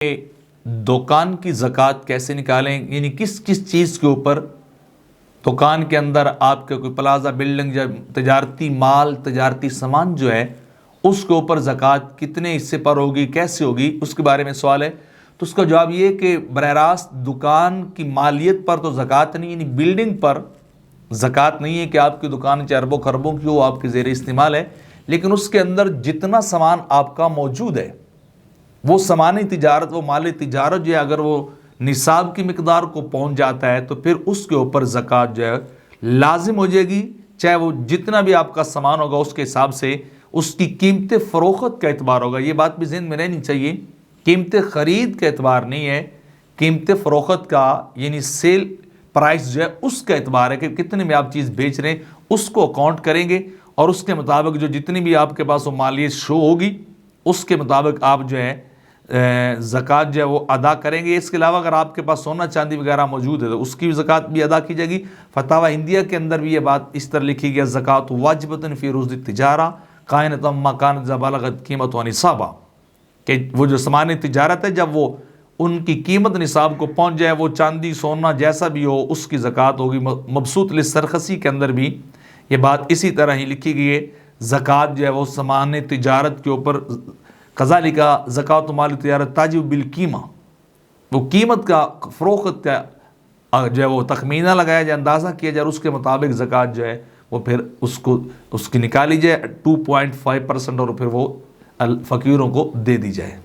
کہ دکان کی زکوٰۃ کیسے نکالیں، یعنی کس کس چیز کے اوپر دکان کے اندر آپ کے کوئی پلازا بلڈنگ یا تجارتی مال تجارتی سامان جو ہے اس کے اوپر زکوٰۃ کتنے حصے پر ہوگی، کیسے ہوگی، اس کے بارے میں سوال ہے۔ تو اس کا جواب یہ کہ براہ راست دکان کی مالیت پر تو زکوٰۃ نہیں، یعنی بلڈنگ پر زکوٰۃ نہیں ہے کہ آپ کی دکان اربوں خربوں کی وہ آپ کے زیر استعمال ہے، لیکن اس کے اندر جتنا سامان آپ کا موجود ہے وہ سامان تجارت، وہ مال تجارت جو ہے اگر وہ نصاب کی مقدار کو پہنچ جاتا ہے تو پھر اس کے اوپر زکوٰۃ جو ہے لازم ہو جائے گی، چاہے وہ جتنا بھی آپ کا سامان ہوگا اس کے حساب سے اس کی قیمت فروخت کا اعتبار ہوگا۔ یہ بات بھی ذہن میں رہنی چاہیے، قیمت خرید کا اعتبار نہیں ہے، قیمت فروخت کا یعنی سیل پرائس جو ہے اس کا اعتبار ہے کہ کتنے میں آپ چیز بیچ رہے ہیں، اس کو اکاؤنٹ کریں گے اور اس کے مطابق جو جتنی بھی آپ کے پاس وہ مالیت شو ہوگی اس کے مطابق آپ جو ہے زکوٰۃ جو ہے وہ ادا کریں گے۔ اس کے علاوہ اگر آپ کے پاس سونا چاندی وغیرہ موجود ہے تو اس کی بھی زکوٰۃ بھی ادا کی جائے گی۔ فتاوی ہندیہ کے اندر بھی یہ بات اس طرح لکھی گئی، زکوٰۃ واجبۃ فی روز التجارہ کائنۃ ما کانت اذا بلغت قیمت نصابہ، کہ وہ جو سامان تجارت ہے جب وہ ان کی قیمت نصاب کو پہنچ جائے، وہ چاندی سونا جیسا بھی ہو اس کی زکوٰۃ ہوگی۔ مبسوط للسرخسی کے اندر بھی یہ بات اسی طرح ہی لکھی گئی ہے، زکوٰۃ جو ہے وہ سامان تجارت کے اوپر کذالک زکوٰۃ مال تجارت تاجب بالقیمہ، وہ قیمت کا فروخت کا جو ہے وہ تخمینہ لگایا جائے، اندازہ کیا جائے اور اس کے مطابق زکوٰۃ جو ہے وہ پھر اس کی نکالی جائے 2.5% اور پھر وہ فقیروں کو دے دی جائے۔